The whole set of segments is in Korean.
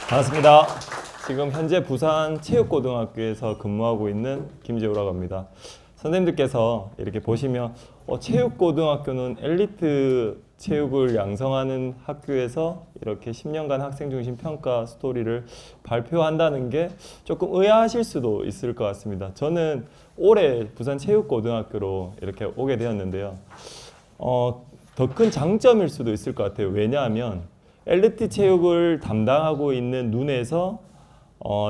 반갑습니다. 지금 현재 부산 체육고등학교에서 근무하고 있는 김재우라고 합니다. 선생님들께서 이렇게 보시면 체육고등학교는 엘리트 체육을 양성하는 학교에서 이렇게 10년간 학생중심 평가 스토리를 발표한다는 게 조금 의아하실 수도 있을 것 같습니다. 저는 올해 부산 체육고등학교로 이렇게 오게 되었는데요. 더 큰 장점일 수도 있을 것 같아요. 왜냐하면 엘리트 체육을 담당하고 있는 눈에서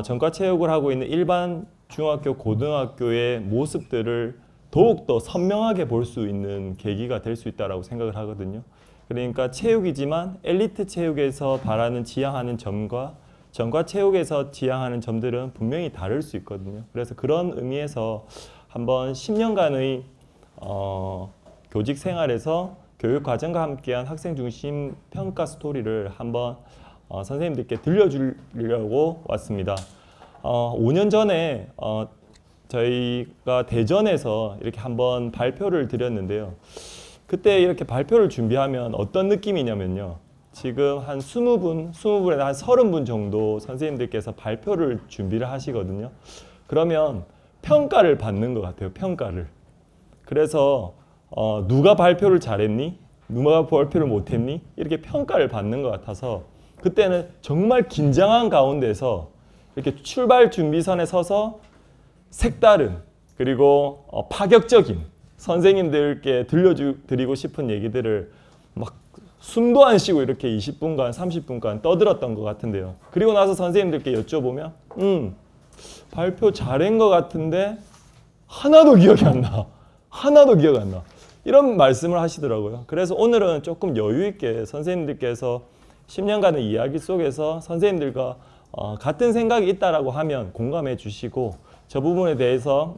전과 체육을 하고 있는 일반 중학교, 고등학교의 모습들을 더욱더 선명하게 볼 수 있는 계기가 될 수 있다고 생각을 하거든요. 그러니까 체육이지만 엘리트 체육에서 바라는 지향하는 점과 전과 체육에서 지향하는 점들은 분명히 다를 수 있거든요. 그래서 그런 의미에서 한번 10년간의 교직 생활에서 교육 과정과 함께한 학생 중심 평가 스토리를 한번 선생님들께 들려주려고 왔습니다. 5년 전에 저희가 대전에서 이렇게 한번 발표를 드렸는데요. 그때 이렇게 발표를 준비하면 어떤 느낌이냐면요. 지금 한 20분에서 한 30분 정도 선생님들께서 발표를 준비를 하시거든요. 그러면 평가를 받는 것 같아요. 평가를. 그래서 누가 발표를 잘했니? 누가 발표를 못했니? 이렇게 평가를 받는 것 같아서 그때는 정말 긴장한 가운데서 이렇게 출발 준비선에 서서 색다른 그리고 파격적인 선생님들께 들려드리고 싶은 얘기들을 막 숨도 안 쉬고 이렇게 20분간 30분간 떠들었던 것 같은데요. 그리고 나서 선생님들께 여쭤보면 발표 잘한 것 같은데 하나도 기억이 안 나. 하나도 기억 안 나. 이런 말씀을 하시더라고요. 그래서 오늘은 조금 여유 있게 선생님들께서 10년간의 이야기 속에서 선생님들과 같은 생각이 있다라고 하면 공감해 주시고 저 부분에 대해서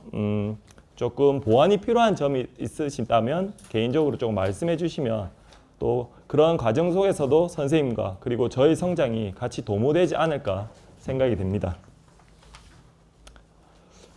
조금 보완이 필요한 점이 있으시다면 개인적으로 조금 말씀해 주시면 또 그런 과정 속에서도 선생님과 그리고 저의 성장이 같이 도모되지 않을까 생각이 됩니다.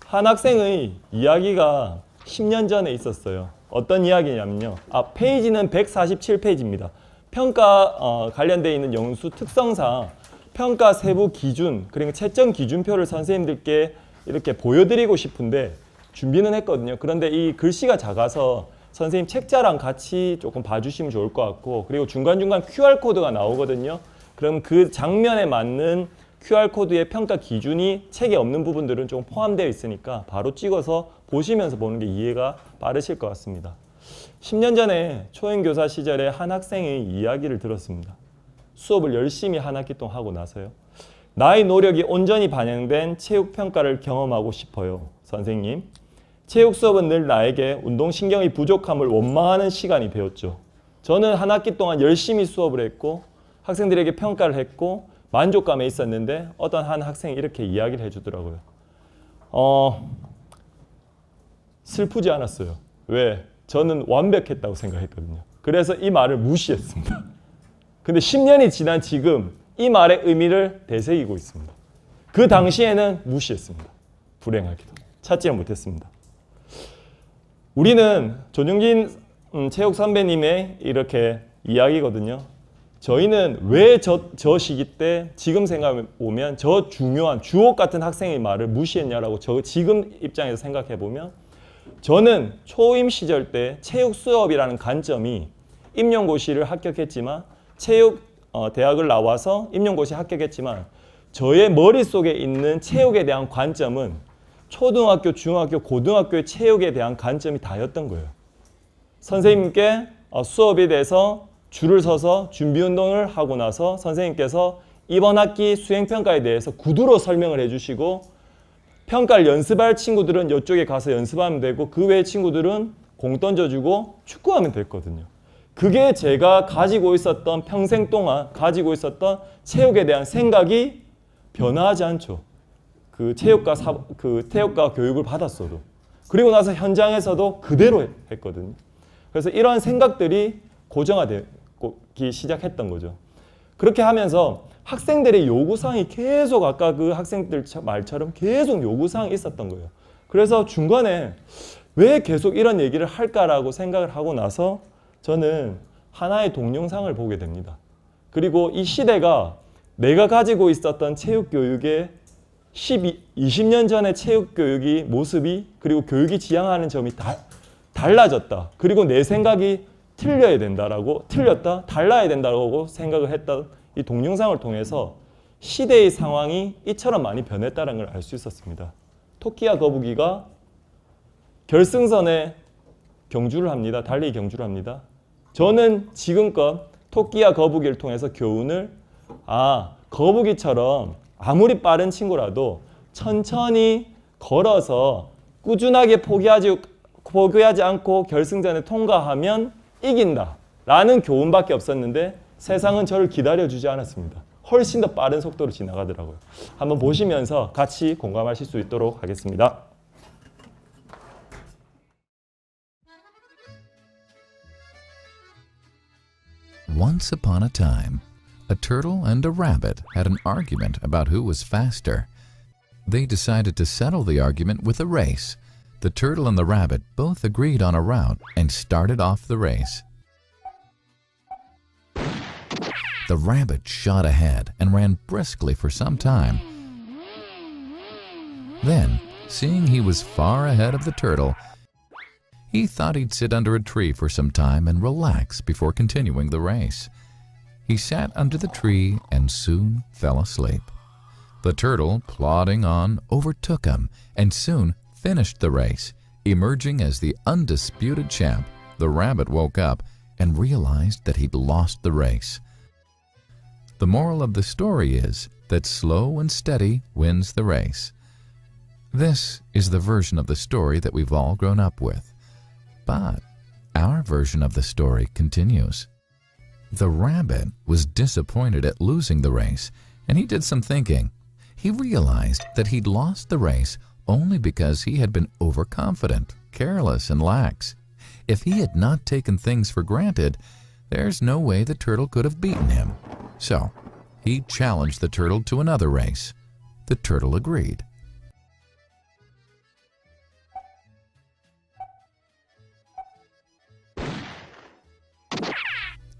한 학생의 이야기가 10년 전에 있었어요. 어떤 이야기냐면요. 페이지는 147페이지입니다. 평가 관련되어 있는 영수 특성상 평가 세부 기준 그리고 채점 기준표를 선생님들께 이렇게 보여드리고 싶은데 준비는 했거든요. 그런데 이 글씨가 작아서 선생님 책자랑 같이 조금 봐주시면 좋을 것 같고 그리고 중간중간 QR코드가 나오거든요. 그럼 그 장면에 맞는 QR코드의 평가 기준이 책에 없는 부분들은 좀 포함되어 있으니까 바로 찍어서 보시면서 보는 게 이해가 빠르실 것 같습니다. 10년 전에 초행교사 시절에 한 학생의 이야기를 들었습니다. 수업을 열심히 한 학기 동안 하고 나서요. 나의 노력이 온전히 반영된 체육평가를 경험하고 싶어요. 선생님, 체육 수업은 늘 나에게 운동신경의 부족함을 원망하는 시간이 되었죠. 저는 한 학기 동안 열심히 수업을 했고 학생들에게 평가를 했고 만족감에 있었는데 어떤 한 학생이 이렇게 이야기를 해주더라고요. 슬프지 않았어요. 왜? 저는 완벽했다고 생각했거든요. 그래서 이 말을 무시했습니다. 근데 10년이 지난 지금 이 말의 의미를 되새기고 있습니다. 그 당시에는 무시했습니다. 불행하게도. 찾지를 못했습니다. 우리는 조중진 체육 선배님의 이렇게 이야기거든요. 저희는 왜 저 시기 때 지금 생각해보면 저 중요한 주옥 같은 학생의 말을 무시했냐라고 지금 입장에서 생각해보면 저는 초임 시절 때 체육 수업이라는 관점이 임용고시를 합격했지만 체육 대학을 나와서 임용고시 합격했지만 저의 머릿속에 있는 체육에 대한 관점은 초등학교, 중학교, 고등학교의 체육에 대한 관점이 다였던 거예요. 선생님께 수업에 대해서 줄을 서서 준비운동을 하고 나서 선생님께서 이번 학기 수행평가에 대해서 구두로 설명을 해주시고 평가를 연습할 친구들은 이쪽에 가서 연습하면 되고 그 외의 친구들은 공 던져주고 축구하면 됐거든요. 그게 제가 가지고 있었던 평생 동안 가지고 있었던 체육에 대한 생각이 변화하지 않죠. 그 체육과 교육을 받았어도. 그리고 나서 현장에서도 그대로 했거든요. 그래서 이런 생각들이 고정화되기 시작했던 거죠. 그렇게 하면서 학생들의 요구사항이 계속 아까 그 학생들 말처럼 계속 요구사항이 있었던 거예요. 그래서 중간에 왜 계속 이런 얘기를 할까라고 생각을 하고 나서 저는 하나의 동영상을 보게 됩니다. 그리고 이 시대가 내가 가지고 있었던 체육교육의 20년 전의 체육교육이 모습이 그리고 교육이 지향하는 점이 달라졌다. 그리고 내 생각이 달라야 된다고 생각을 했던 이 동영상을 통해서 시대의 상황이 이처럼 많이 변했다는 걸 알 수 있었습니다. 토끼와 거북이가 결승선에 경주를 합니다. 달리기 경주를 합니다. 저는 지금껏 토끼와 거북이를 통해서 교훈을 거북이처럼 아무리 빠른 친구라도 천천히 걸어서 꾸준하게 포기하지 않고 결승전에 통과하면 이긴다 라는 교훈밖에 없었는데 세상은 저를 기다려주지 않았습니다. 훨씬 더 빠른 속도로 지나가더라고요. 한번 보시면서 같이 공감하실 수 있도록 하겠습니다. Once upon a time, a turtle and a rabbit had an argument about who was faster. They decided to settle the argument with a race. The turtle and the rabbit both agreed on a route and started off the race. The rabbit shot ahead and ran briskly for some time. Then, seeing he was far ahead of the turtle, he thought he'd sit under a tree for some time and relax before continuing the race. He sat under the tree and soon fell asleep. The turtle, plodding on, overtook him and soon finished the race. Emerging as the undisputed champ, the rabbit woke up and realized that he'd lost the race. The moral of the story is that slow and steady wins the race. This is the version of the story that we've all grown up with. But our version of the story continues. The rabbit was disappointed at losing the race, and he did some thinking. He realized that he'd lost the race only because he had been overconfident, careless, and lax. If he had not taken things for granted, there's no way the turtle could have beaten him. So, he challenged the turtle to another race. The turtle agreed.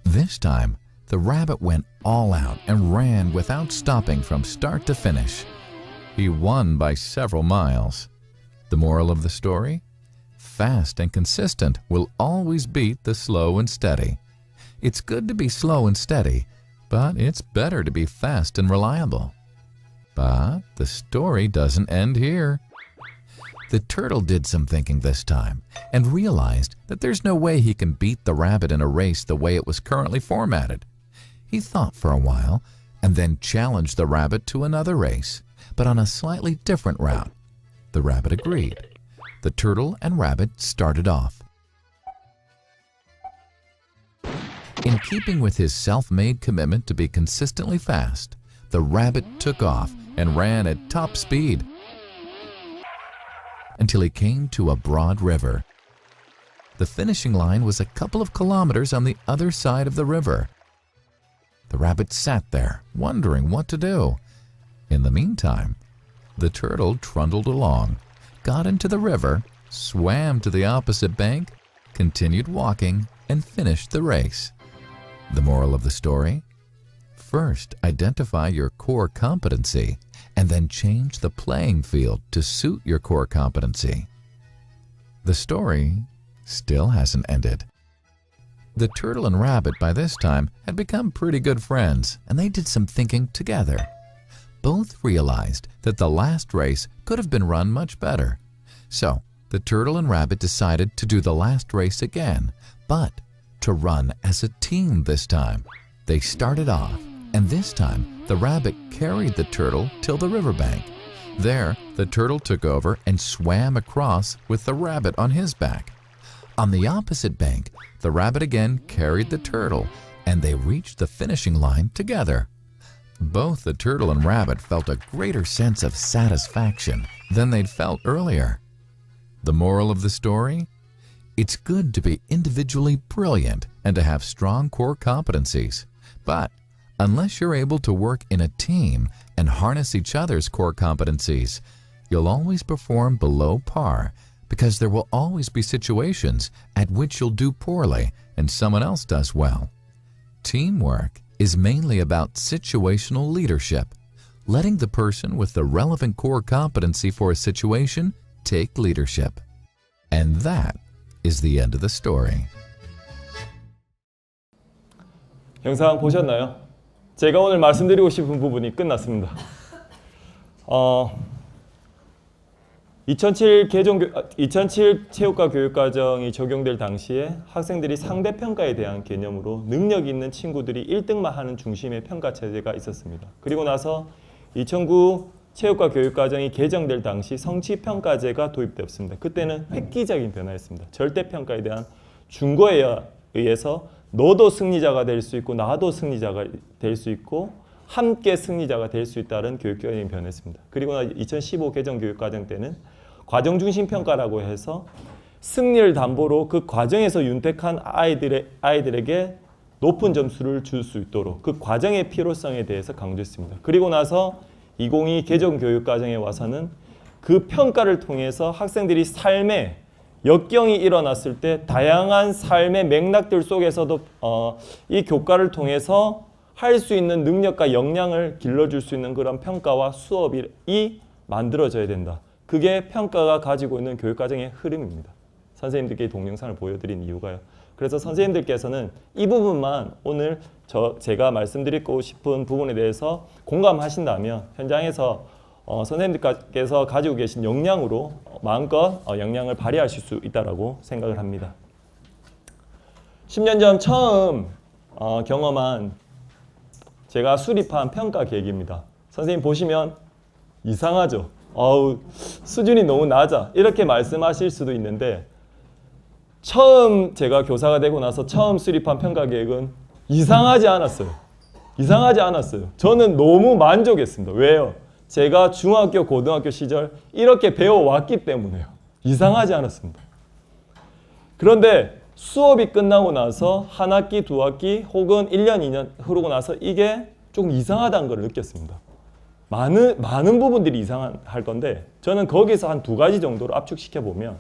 This time, the rabbit went all out and ran without stopping from start to finish. He won by several miles. The moral of the story? Fast and consistent will always beat the slow and steady. It's good to be slow and steady, but it's better to be fast and reliable. But the story doesn't end here. The turtle did some thinking this time and realized that there's no way he can beat the rabbit in a race the way it was currently formatted. He thought for a while and then challenged the rabbit to another race, but on a slightly different route. The rabbit agreed. The turtle and rabbit started off. In keeping with his self-made commitment to be consistently fast, the rabbit took off and ran at top speed until he came to a broad river. The finishing line was a couple of kilometers on the other side of the river. The rabbit sat there, wondering what to do. In the meantime, the turtle trundled along, got into the river, swam to the opposite bank, continued walking, and finished the race. The moral of the story? First, identify your core competency and then change the playing field to suit your core competency. The story still hasn't ended. The turtle and rabbit by this time had become pretty good friends, and they did some thinking together. Both realized that the last race could have been run much better. So, the turtle and rabbit decided to do the last race again, but to run as a team this time. They started off, and this time the rabbit carried the turtle till the riverbank. There, the turtle took over and swam across with the rabbit on his back. On the opposite bank, the rabbit again carried the turtle, and they reached the finishing line together. Both the turtle and rabbit felt a greater sense of satisfaction than they'd felt earlier. The moral of the story? It's good to be individually brilliant and to have strong core competencies, but unless you're able to work in a team and harness each other's core competencies, you'll always perform below par because there will always be situations at which you'll do poorly and someone else does well. Teamwork is mainly about situational leadership, letting the person with the relevant core competency for a situation take leadership. And that is the end of the story. 영상 보셨나요? 제가 오늘 말씀드리고 싶은 부분이 끝났습니다. 2007 체육과 교육과정이 적용될 당시에 학생들이 상대평가에 대한 개념으로 능력 있는 친구들이 1등만 하는 중심의 평가 체제가 있었습니다. 그리고 나서 2009 체육과 교육과정이 개정될 당시 성취평가제가 도입되었습니다. 그때는 획기적인 변화였습니다. 절대평가에 대한 준거에 의해서 너도 승리자가 될 수 있고 나도 승리자가 될 수 있고 함께 승리자가 될 수 있다는 교육개혁이 변했습니다. 그리고 2015 개정 교육과정 때는 과정중심 평가라고 해서 승리를 담보로 그 과정에서 윤택한 아이들에게 높은 점수를 줄 수 있도록 그 과정의 필요성에 대해서 강조했습니다. 그리고 나서 2022 개정 교육과정에 와서는 그 평가를 통해서 학생들이 삶에 역경이 일어났을 때 다양한 삶의 맥락들 속에서도 이 교과를 통해서 할 수 있는 능력과 역량을 길러줄 수 있는 그런 평가와 수업이 만들어져야 된다. 그게 평가가 가지고 있는 교육과정의 흐름입니다. 선생님들께 동영상을 보여드린 이유가요. 그래서 선생님들께서는 이 부분만 오늘 제가 말씀드리고 싶은 부분에 대해서 공감하신다면 현장에서 선생님들께서 가지고 계신 역량으로 마음껏 역량을 발휘하실 수 있다고 생각을 합니다. 10년 전 처음 경험한 제가 수립한 평가 계획입니다. 선생님 보시면 이상하죠? 수준이 너무 낮아. 이렇게 말씀하실 수도 있는데 처음 제가 교사가 되고 나서 처음 수립한 평가 계획은 이상하지 않았어요. 이상하지 않았어요. 저는 너무 만족했습니다. 왜요? 제가 중학교, 고등학교 시절 이렇게 배워왔기 때문에요. 이상하지 않았습니다. 그런데 수업이 끝나고 나서 한 학기, 두 학기 혹은 1년, 2년 흐르고 나서 이게 조금 이상하다는 걸 느꼈습니다. 많은 부분들이 이상할 건데 저는 거기서 한 두 가지 정도로 압축시켜 보면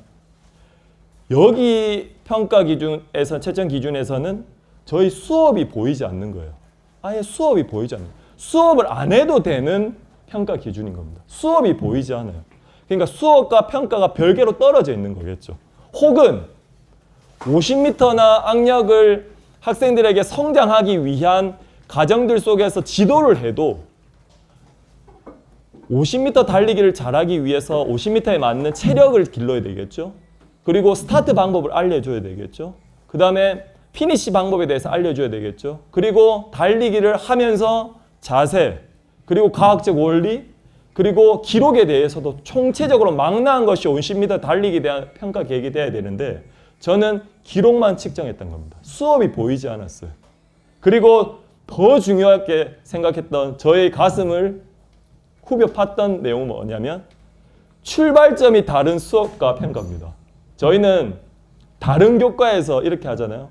여기 평가 기준에서 채점 기준에서는 저희 수업이 보이지 않는 거예요. 아예 수업이 보이지 않는 거예요. 수업을 안 해도 되는 평가 기준인 겁니다. 수업이 보이지 않아요. 그러니까 수업과 평가가 별개로 떨어져 있는 거겠죠. 혹은 50m나 악력을 학생들에게 성장하기 위한 과정들 속에서 지도를 해도 50m 달리기를 잘하기 위해서 50m에 맞는 체력을 길러야 되겠죠. 그리고 스타트 방법을 알려줘야 되겠죠. 그 다음에 피니시 방법에 대해서 알려줘야 되겠죠. 그리고 달리기를 하면서 자세, 그리고 과학적 원리, 그리고 기록에 대해서도 총체적으로 망라한 것이 50m 달리기에 대한 평가 계획이 돼야 되는데 저는 기록만 측정했던 겁니다. 수업이 보이지 않았어요. 그리고 더 중요하게 생각했던 저의 가슴을 후벼 팠던 내용은 뭐냐면 출발점이 다른 수업과 평가입니다. 저희는 다른 교과에서 이렇게 하잖아요.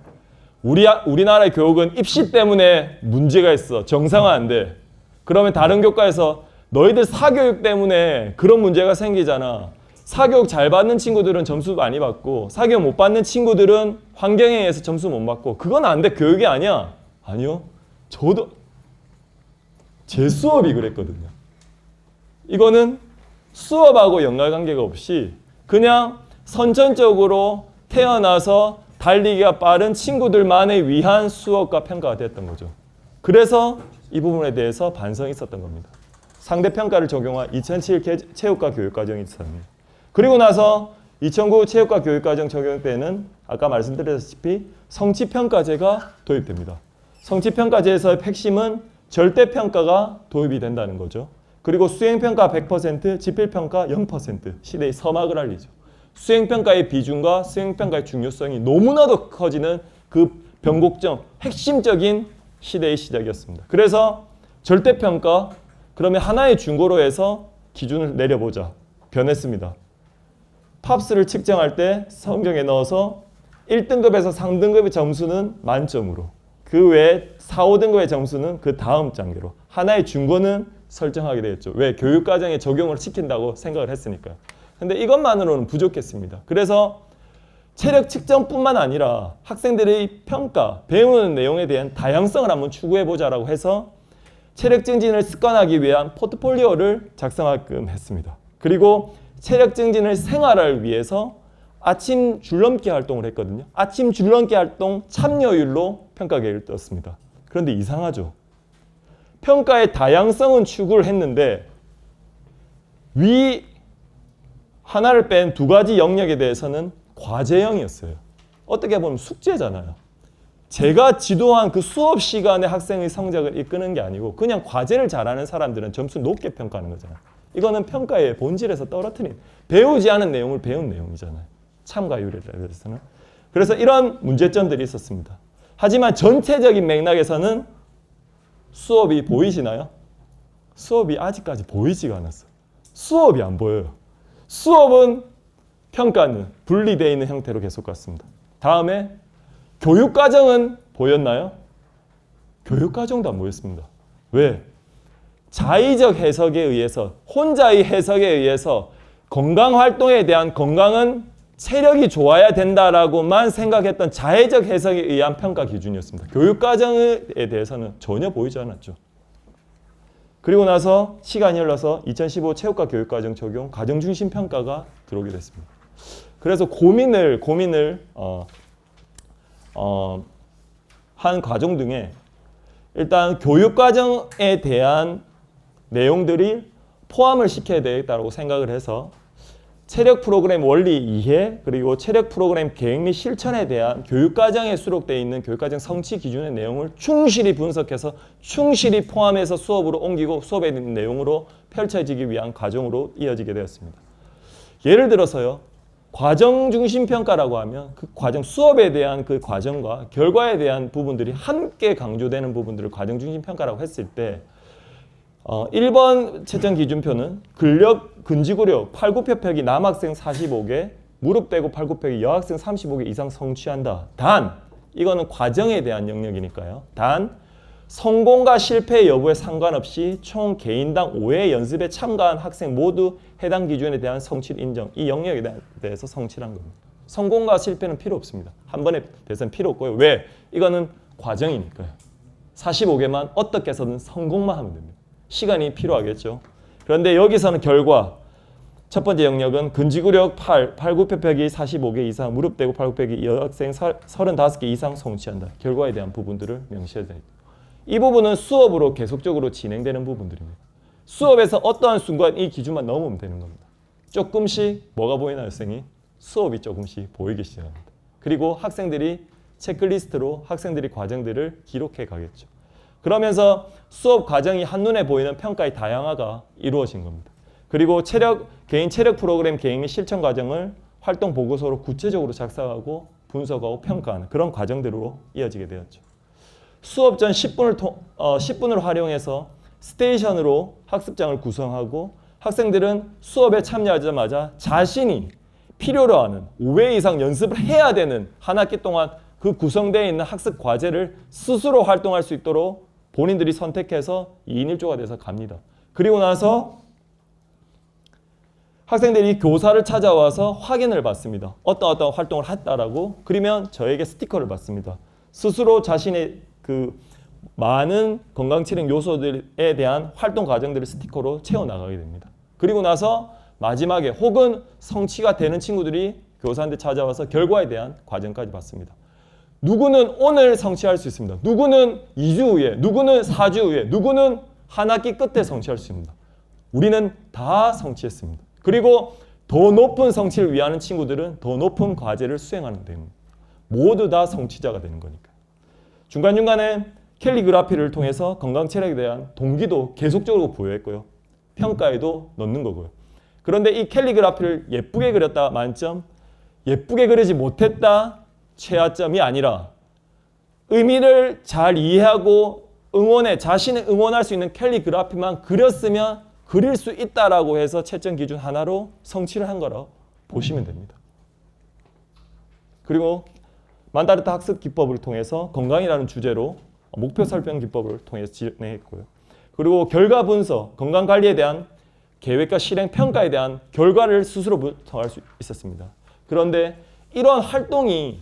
우리나라의 교육은 입시 때문에 문제가 있어. 정상화 안 돼. 그러면 다른 교과에서 너희들 사교육 때문에 그런 문제가 생기잖아. 사교육 잘 받는 친구들은 점수 많이 받고 사교육 못 받는 친구들은 환경에 의해서 점수 못 받고 그건 안 돼. 교육이 아니야. 아니요. 저도 제 수업이 그랬거든요. 이거는 수업하고 연관관계가 없이 그냥 선천적으로 태어나서 달리기가 빠른 친구들만을 위한 수업과 평가가 됐던 거죠. 그래서 이 부분에 대해서 반성이 있었던 겁니다. 상대평가를 적용한 2007 체육과 교육과정이 있었습니다. 그리고 나서 2009 체육과 교육과정 적용 때는 아까 말씀드렸다시피 성취평가제가 도입됩니다. 성취평가제에서의 핵심은 절대평가가 도입이 된다는 거죠. 그리고 수행평가 100%, 지필평가 0% 시대의 서막을 알리죠. 수행평가의 비중과 수행평가의 중요성이 너무나도 커지는 그 변곡점, 핵심적인 시대의 시작이었습니다. 그래서 절대평가, 그러면 하나의 중고로 해서 기준을 내려보자. 변했습니다. 팝스를 측정할 때 성경에 넣어서 1등급에서 상등급의 점수는 만점으로, 그 외에 4, 5등급의 점수는 그 다음 단계로 하나의 중고는 설정하게 되었죠. 왜? 교육과정에 적용을 시킨다고 생각을 했으니까요. 근데 이것만으로는 부족했습니다. 그래서 체력 측정뿐만 아니라 학생들의 평가, 배우는 내용에 대한 다양성을 한번 추구해보자라고 해서 체력 증진을 습관하기 위한 포트폴리오를 작성하게끔 했습니다. 그리고 체력 증진을 생활을 위해서 아침 줄넘기 활동을 했거든요. 아침 줄넘기 활동 참여율로 평가 계획을 떴습니다. 그런데 이상하죠. 평가의 다양성은 추구를 했는데 위 하나를 뺀 두 가지 영역에 대해서는 과제형이었어요. 어떻게 보면 숙제잖아요. 제가 지도한 그 수업 시간에 학생의 성적을 이끄는 게 아니고 그냥 과제를 잘하는 사람들은 점수 높게 평가하는 거잖아요. 이거는 평가의 본질에서 떨어뜨린, 배우지 않은 내용을 배운 내용이잖아요. 참가율에 대해서는. 그래서 이런 문제점들이 있었습니다. 하지만 전체적인 맥락에서는 수업이 보이시나요? 수업이 아직까지 보이지가 않았어요. 수업이 안 보여요. 수업은 평가는 분리되어 있는 형태로 계속 갔습니다. 다음에 교육과정은 보였나요? 교육과정도 안 보였습니다. 왜? 자의적 해석에 의해서, 혼자의 해석에 의해서 건강활동에 대한 건강은 체력이 좋아야 된다라고만 생각했던 자의적 해석에 의한 평가 기준이었습니다. 교육과정에 대해서는 전혀 보이지 않았죠. 그리고 나서 시간이 흘러서 2015 체육과 교육과정 적용 가정중심 평가가 들어오게 됐습니다. 그래서 고민을 한 과정 중에 일단 교육과정에 대한 내용들이 포함을 시켜야 되겠다고 생각을 해서 체력 프로그램 원리 이해 그리고 체력 프로그램 계획 및 실천에 대한 교육과정에 수록되어 있는 교육과정 성취 기준의 내용을 충실히 분석해서 충실히 포함해서 수업으로 옮기고 수업에 있는 내용으로 펼쳐지기 위한 과정으로 이어지게 되었습니다. 예를 들어서요. 과정 중심 평가라고 하면 그 과정 수업에 대한 그 과정과 결과에 대한 부분들이 함께 강조되는 부분들을 과정 중심 평가라고 했을 때 1번 채점 기준표는 근지구력 팔굽혀펴기 남학생 45개, 무릎 대고 팔굽혀펴기 여학생 35개 이상 성취한다. 단, 이거는 과정에 대한 영역이니까요. 단, 성공과 실패 여부에 상관없이 총 개인당 5회 연습에 참가한 학생 모두 해당 기준에 대한 성취를 인정. 이 영역에 대해서 성취한 겁니다. 성공과 실패는 필요 없습니다. 한 번에 대해서는 필요 없고요. 왜? 이거는 과정이니까요. 45개만 어떻게 해서든 성공만 하면 됩니다. 시간이 필요하겠죠. 그런데 여기서는 결과 첫 번째 영역은 근지구력 팔굽혀펴기 45개 이상, 무릎 대고 팔굽혀펴기 여학생 35개 이상 성취한다. 결과에 대한 부분들을 명시해야 됩니다. 이 부분은 수업으로 계속적으로 진행되는 부분들입니다. 수업에서 어떠한 순간 이 기준만 넘으면 되는 겁니다. 조금씩 뭐가 보이나요, 학생이? 수업이 조금씩 보이기 시작합니다. 그리고 학생들이 체크리스트로 학생들이 과정들을 기록해 가겠죠. 그러면서 수업 과정이 한눈에 보이는 평가의 다양화가 이루어진 겁니다. 그리고 개인 체력 프로그램 계획 및 실천 과정을 활동 보고서로 구체적으로 작성하고 분석하고 평가하는 그런 과정들로 이어지게 되었죠. 수업 전 10분을 활용해서 스테이션으로 학습장을 구성하고 학생들은 수업에 참여하자마자 자신이 필요로 하는 5회 이상 연습을 해야 되는 한 학기 동안 그 구성되어 있는 학습 과제를 스스로 활동할 수 있도록 본인들이 선택해서 2인 1조가 돼서 갑니다. 그리고 나서 학생들이 교사를 찾아와서 확인을 받습니다. 어떤 활동을 했다라고. 그러면 저에게 스티커를 받습니다. 스스로 자신의 그 많은 건강체력 요소들에 대한 활동 과정들을 스티커로 채워나가게 됩니다. 그리고 나서 마지막에 혹은 성취가 되는 친구들이 교사한테 찾아와서 결과에 대한 과정까지 받습니다. 누구는 오늘 성취할 수 있습니다. 누구는 2주 후에, 누구는 4주 후에, 누구는 한 학기 끝에 성취할 수 있습니다. 우리는 다 성취했습니다. 그리고 더 높은 성취를 위하는 친구들은 더 높은 과제를 수행하는 됩니다. 모두 다 성취자가 되는 거니까요. 중간중간에 캘리그라피를 통해서 건강 체력에 대한 동기도 계속적으로 부여했고요. 평가에도 넣는 거고요. 그런데 이 캘리그라피를 예쁘게 그렸다 만점, 예쁘게 그리지 못했다 최하점이 아니라 의미를 잘 이해하고 자신을 응원할 수 있는 캘리그라피만 그렸으면 그릴 수 있다라고 해서 채점 기준 하나로 성취를 한 거라고 보시면 됩니다. 그리고 만다르타 학습 기법을 통해서 건강이라는 주제로 목표 설정 기법을 통해서 진행했고요. 그리고 결과 분석, 건강 관리에 대한 계획과 실행 평가에 대한 결과를 스스로 분석할 수 있었습니다. 그런데 이런 활동이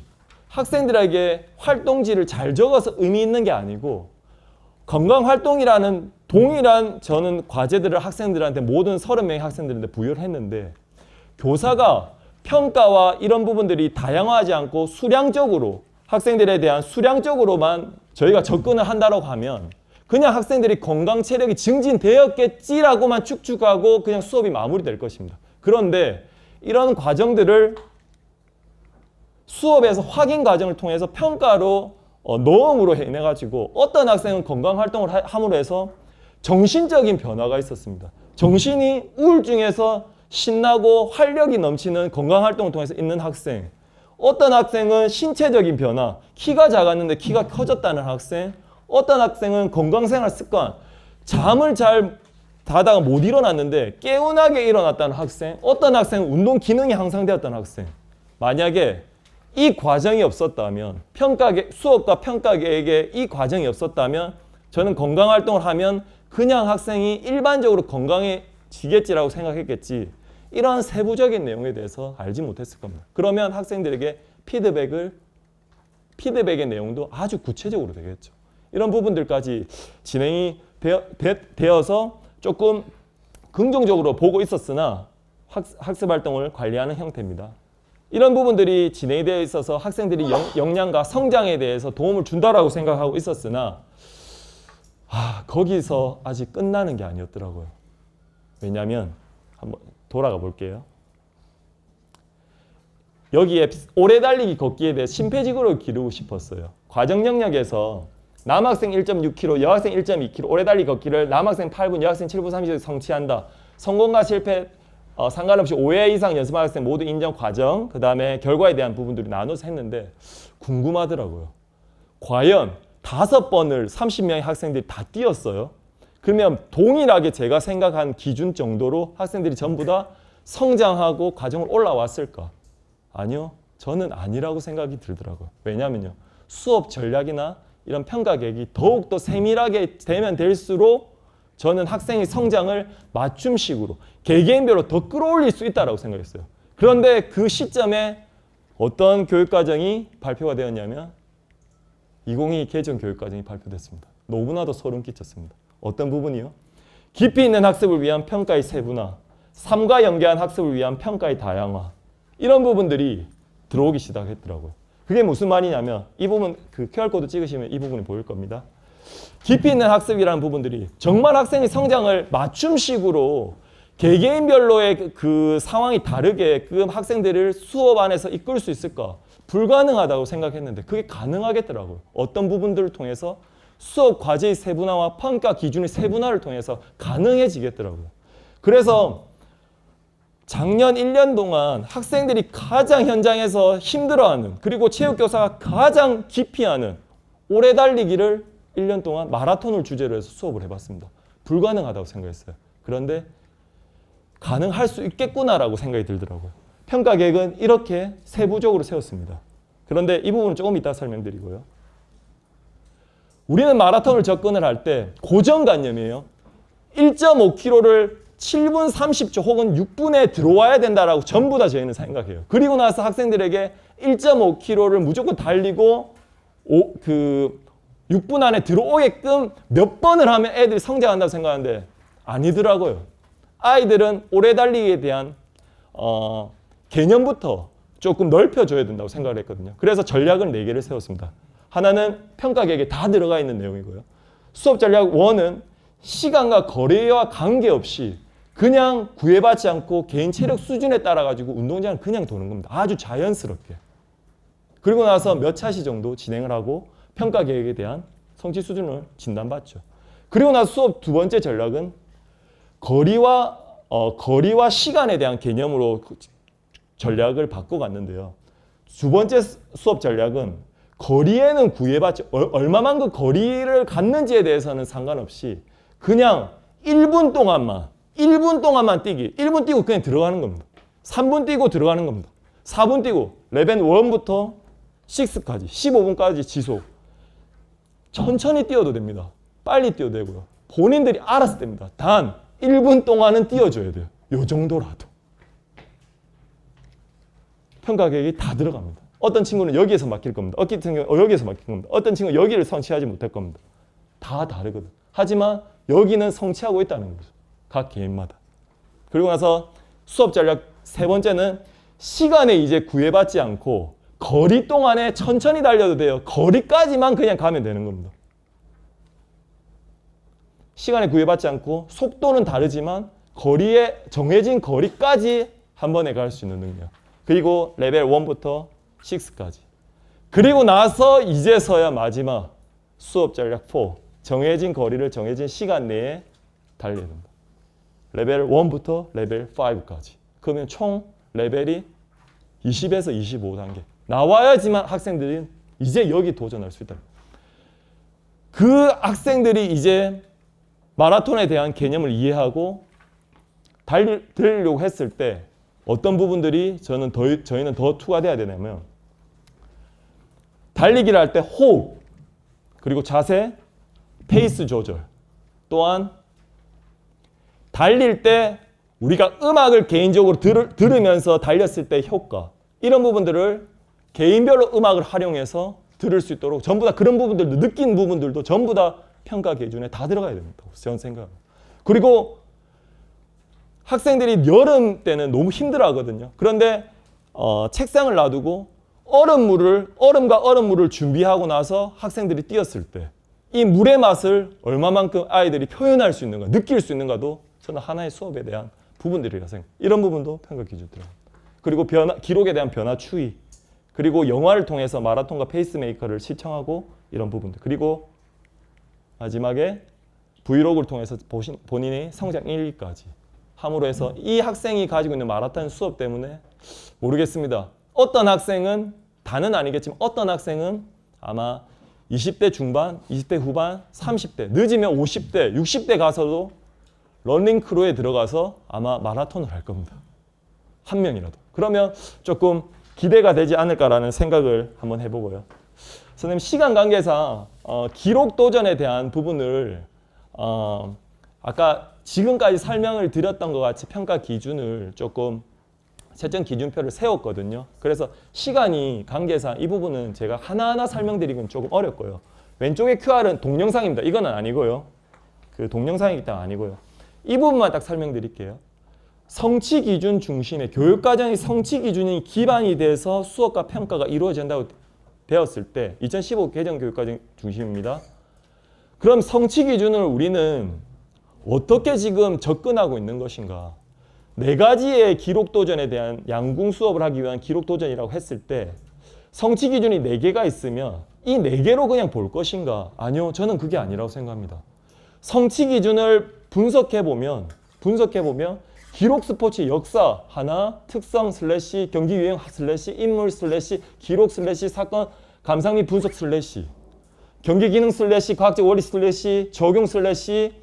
학생들에게 활동지를 잘 적어서 의미 있는 게 아니고 건강활동이라는 동일한 저는 과제들을 학생들한테 모든 30명의 학생들한테 부여를 했는데 교사가 평가와 이런 부분들이 다양화하지 않고 수량적으로 학생들에 대한 수량적으로만 저희가 접근을 한다고 하면 그냥 학생들이 건강 체력이 증진되었겠지라고만 축축하고 그냥 수업이 마무리될 것입니다. 그런데 이런 과정들을 수업에서 확인 과정을 통해서 평가로 넣음으로 해내가지고 어떤 학생은 건강활동을 함으로 해서 정신적인 변화가 있었습니다. 정신이 우울증에서 신나고 활력이 넘치는 건강활동을 통해서 있는 학생, 어떤 학생은 신체적인 변화, 키가 작았는데 키가 커졌다는 학생, 어떤 학생은 건강생활 습관, 잠을 잘 자다가 못 일어났는데 개운하게 일어났다는 학생, 어떤 학생은 운동 기능이 향상되었다는 학생. 만약에 이 과정이 없었다면, 수업과 평가 계획에 이 과정이 없었다면 저는 건강활동을 하면 그냥 학생이 일반적으로 건강해지겠지라고 생각했겠지 이러한 세부적인 내용에 대해서 알지 못했을 겁니다. 그러면 학생들에게 피드백의 내용도 아주 구체적으로 되겠죠. 이런 부분들까지 진행이 되어서 조금 긍정적으로 보고 있었으나 학습 활동을 관리하는 형태입니다. 이런 부분들이 진행이 되어 있어서 학생들이 역량과 성장에 대해서 도움을 준다라고 생각하고 있었으나 거기서 아직 끝나는 게 아니었더라고요. 왜냐하면 한번 돌아가 볼게요. 여기에 오래 달리기 걷기에 대해 심폐지구를 기르고 싶었어요. 과정 영역에서 남학생 1.6km, 여학생 1.2km 오래 달리기 걷기를 남학생 8분, 여학생 7분 30초 성취한다. 성공과 실패 상관없이 5회 이상 연습한 학생 모두 인정 과정, 그 다음에 결과에 대한 부분들이 나눠서 했는데 궁금하더라고요. 과연 5번을 30명의 학생들이 다 뛰었어요. 그러면 동일하게 제가 생각한 기준 정도로 학생들이 전부 다 성장하고 과정을 올라왔을까? 아니요. 저는 아니라고 생각이 들더라고요. 왜냐하면요. 수업 전략이나 이런 평가 계획이 더욱더 세밀하게 되면 될수록 저는 학생의 성장을 맞춤식으로 개개인별로 더 끌어올릴 수 있다고 생각했어요. 그런데 그 시점에 어떤 교육과정이 발표가 되었냐면 2022 개정 교육과정이 발표됐습니다. 너무나도 소름 끼쳤습니다. 어떤 부분이요? 깊이 있는 학습을 위한 평가의 세분화, 삶과 연계한 학습을 위한 평가의 다양화 이런 부분들이 들어오기 시작했더라고요. 그게 무슨 말이냐면 이 부분 그 QR코드 찍으시면 이 부분이 보일 겁니다. 깊이 있는 학습이라는 부분들이 정말 학생의 성장을 맞춤식으로 개개인별로의 그 상황이 다르게끔 학생들을 수업 안에서 이끌 수 있을까? 불가능하다고 생각했는데 그게 가능하겠더라고요. 어떤 부분들을 통해서 수업 과제의 세분화와 평가 기준의 세분화를 통해서 가능해지겠더라고요. 그래서 작년 1년 동안 학생들이 가장 현장에서 힘들어하는 그리고 체육교사가 가장 기피하는 오래 달리기를 1년 동안 마라톤을 주제로 해서 수업을 해봤습니다. 불가능하다고 생각했어요. 그런데 가능할 수 있겠구나라고 생각이 들더라고요. 평가 계획은 이렇게 세부적으로 세웠습니다. 그런데 이 부분은 조금 이따 설명드리고요. 우리는 마라톤을 접근을 할 때 고정관념이에요. 1.5km를 7분 30초 혹은 6분에 들어와야 된다라고 전부 다 저희는 생각해요. 그리고 나서 학생들에게 1.5km를 무조건 달리고 6분 안에 들어오게끔 몇 번을 하면 애들이 성장한다고 생각하는데 아니더라고요. 아이들은 오래 달리기에 대한 개념부터 조금 넓혀줘야 된다고 생각을 했거든요. 그래서 전략을 4개를 세웠습니다. 하나는 평가 계획에 다 들어가 있는 내용이고요. 수업 전략 1은 시간과 거리와 관계없이 그냥 구애받지 않고 개인 체력 수준에 따라 가지고 운동장을 그냥 도는 겁니다. 아주 자연스럽게. 그리고 나서 몇 차시 정도 진행을 하고 평가 계획에 대한 성취 수준을 진단받죠. 그리고 나서 수업 2번째 전략은 거리와 시간에 대한 개념으로 전략을 바꿔갔는데요. 2번째 수업 전략은 거리에는 구애받지 얼마만큼 거리를 갖는지에 대해서는 상관없이 그냥 1분 동안만 뛰기. 1분 뛰고 그냥 들어가는 겁니다. 3분 뛰고 들어가는 겁니다. 4분 뛰고 레벨 1부터 6까지 15분까지 지속. 천천히 뛰어도 됩니다. 빨리 뛰어도 되고요. 본인들이 알아서 됩니다. 단 1분 동안은 띄워줘야 돼요. 요 정도라도. 평가 계획이 다 들어갑니다. 어떤 친구는 여기에서 막힐 겁니다. 어떤 친구는 여기에서 막힐 겁니다. 어떤 친구는 여기를 성취하지 못할 겁니다. 다 다르거든. 하지만 여기는 성취하고 있다는 거죠. 각 개인마다. 그리고 나서 수업 전략 세 번째는 시간에 이제 구애받지 않고 거리 동안에 천천히 달려도 돼요. 거리까지만 그냥 가면 되는 겁니다. 시간에 구애받지 않고 속도는 다르지만 거리에 정해진 거리까지 한 번에 갈 수 있는 능력. 그리고 레벨 1부터 6까지. 그리고 나서 이제서야 마지막 수업 전략 4. 정해진 거리를 정해진 시간 내에 달려야 된다. 레벨 1부터 레벨 5까지. 그러면 총 레벨이 20에서 25단계. 나와야지만 학생들이 이제 여기 도전할 수 있다. 그 학생들이 이제 마라톤에 대한 개념을 이해하고 달리려고 했을 때 어떤 부분들이 저희는 더 투과돼야 되냐면 달리기를 할 때 호흡, 그리고 자세, 페이스 조절, 또한 달릴 때 우리가 음악을 개인적으로 들으면서 달렸을 때 효과, 이런 부분들을 개인별로 음악을 활용해서 들을 수 있도록 전부 다 그런 부분들도, 느낀 부분들도 전부 다 평가 기준에 다 들어가야 됩니다. 저는 생각합니다. 그리고 학생들이 여름 때는 너무 힘들어 하거든요. 그런데 책상을 놔두고 얼음과 얼음물을 준비하고 나서 학생들이 뛰었을 때 이 물의 맛을 얼마만큼 아이들이 표현할 수 있는가, 느낄 수 있는가도 저는 하나의 수업에 대한 부분들이라 생각합니다. 이런 부분도 평가 기준 들어갑니다. 그리고 기록에 대한 변화 추이, 그리고 영화를 통해서 마라톤과 페이스메이커를 시청하고 이런 부분들, 그리고 마지막에 브이로그를 통해서 본인의 성장 일기까지 함으로 해서 이 학생이 가지고 있는 마라톤 수업 때문에 모르겠습니다. 어떤 학생은, 다는 아니겠지만 어떤 학생은 아마 20대 중반, 20대 후반, 30대, 늦으면 50대, 60대 가서도 러닝 크루에 들어가서 아마 마라톤을 할 겁니다. 한 명이라도. 그러면 조금 기대가 되지 않을까라는 생각을 한번 해보고요. 선생님, 시간 관계상 기록 도전에 대한 부분을 아까 지금까지 설명을 드렸던 것 같이 평가 기준을 조금 채점 기준표를 세웠거든요. 그래서 시간이 관계상 이 부분은 제가 하나하나 설명드리기는 조금 어렵고요. 왼쪽의 QR은 동영상입니다. 이거는 아니고요. 그 동영상이기 때문에 아니고요. 이 부분만 딱 설명드릴게요. 성취 기준 중심의 교육과정의 성취 기준이 기반이 돼서 수업과 평가가 이루어진다고 배웠을 때 2015 개정 교육과정 중심입니다. 그럼 성취 기준을 우리는 어떻게 지금 접근하고 있는 것인가? 네 가지의 기록 도전에 대한 양궁 수업을 하기 위한 기록 도전이라고 했을 때 성취 기준이 4개가 있으면 이 4개로 그냥 볼 것인가? 아니요, 저는 그게 아니라고 생각합니다. 성취 기준을 분석해보면 기록 스포츠 역사 하나, 특성 슬래시 경기 유형 슬래시 인물 슬래시 기록 슬래시 사건 감상 및 분석 슬래시 경기 기능 슬래시 과학적 원리 슬래시 적용 슬래시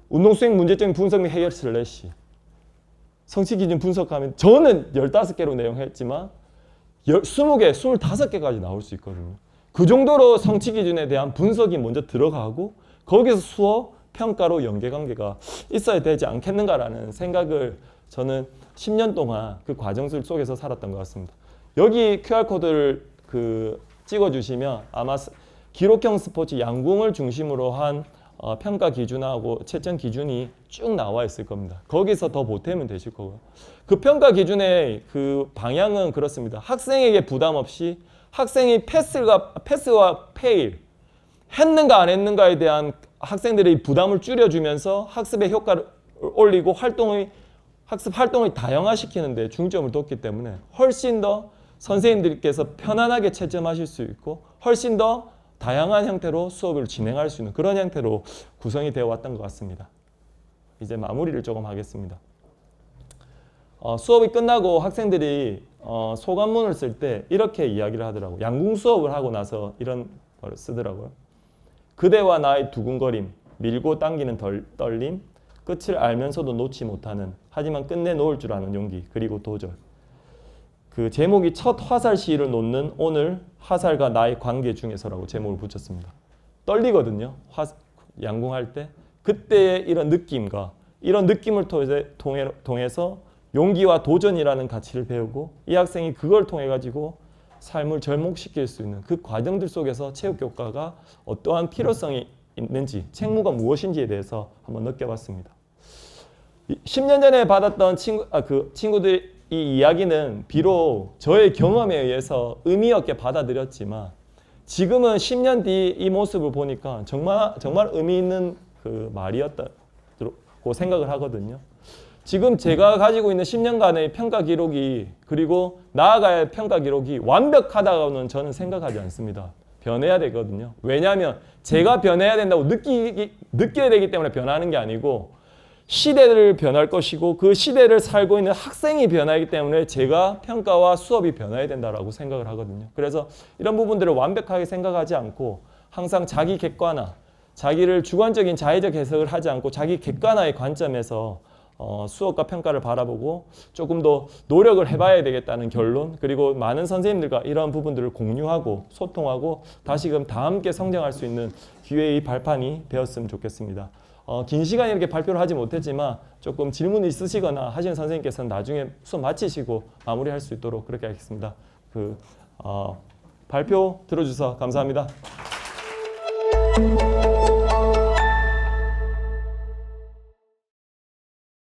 운동 수행 문제적인 분석 및 해결 슬래시 성취 기준 분석하면 저는 15개로 내용했지만 20개, 25개까지 나올 수 있거든요. 그 정도로 성취 기준에 대한 분석이 먼저 들어가고 거기서 수업, 평가로 연계관계가 있어야 되지 않겠는가라는 생각을 저는 10년 동안 그 과정 속에서 살았던 것 같습니다. 여기 QR코드를 찍어주시면 아마 기록형 스포츠 양궁을 중심으로 한 평가 기준하고 채점 기준이 쭉 나와 있을 겁니다. 거기서 더 보태면 되실 거고요. 그 평가 기준의 그 방향은 그렇습니다. 학생에게 부담 없이 학생이 패스와 페일 했는가 안 했는가에 대한 학생들의 부담을 줄여주면서 학습의 효과를 올리고 학습 활동을 다양화시키는 데 중점을 뒀기 때문에 훨씬 더 선생님들께서 편안하게 채점하실 수 있고 훨씬 더 다양한 형태로 수업을 진행할 수 있는 그런 형태로 구성이 되어 왔던 것 같습니다. 이제 마무리를 조금 하겠습니다. 수업이 끝나고 학생들이 소감문을 쓸 때 이렇게 이야기를 하더라고요. 양궁 수업을 하고 나서 이런 걸 쓰더라고요. 그대와 나의 두근거림, 밀고 당기는 떨림, 끝을 알면서도 놓지 못하는 하지만 끝내놓을 줄 아는 용기, 그리고 도전. 그 제목이 첫 화살 시를 놓는 오늘 화살과 나의 관계 중에서라고 제목을 붙였습니다. 떨리거든요. 양궁할 때. 그때의 이런 느낌과 이런 느낌을 통해서 용기와 도전이라는 가치를 배우고 이 학생이 그걸 통해 가지고 삶을 절목시킬 수 있는 그 과정들 속에서 체육교과가 어떠한 필요성이 있는지, 책무가 무엇인지에 대해서 한번 느껴봤습니다. 10년 전에 받았던 친구들의 이 이야기는 비록 저의 경험에 의해서 의미 없게 받아들였지만 지금은 10년 뒤 이 모습을 보니까 정말 의미 있는 그 말이었다고 생각을 하거든요. 지금 제가 가지고 있는 10년간의 평가 기록이 그리고 나아가야 할 평가 기록이 완벽하다고는 저는 생각하지 않습니다. 변해야 되거든요. 왜냐하면 제가 변해야 된다고 느껴야 되기 때문에 변하는 게 아니고 시대를 변할 것이고 그 시대를 살고 있는 학생이 변하기 때문에 제가 평가와 수업이 변해야 된다고 생각을 하거든요. 그래서 이런 부분들을 완벽하게 생각하지 않고 항상 자기 객관화, 자기를 주관적인 자의적 해석을 하지 않고 자기 객관화의 관점에서 수업과 평가를 바라보고 조금 더 노력을 해봐야 되겠다는 결론, 그리고 많은 선생님들과 이런 부분들을 공유하고 소통하고 다시금 다 함께 성장할 수 있는 기회의 발판이 되었으면 좋겠습니다. 긴 시간 이렇게 발표를 하지 못했지만 조금 질문 있으시거나 하시는 선생님께서는 나중에 수업 마치시고 마무리할 수 있도록 그렇게 하겠습니다. 발표 들어주셔서 감사합니다.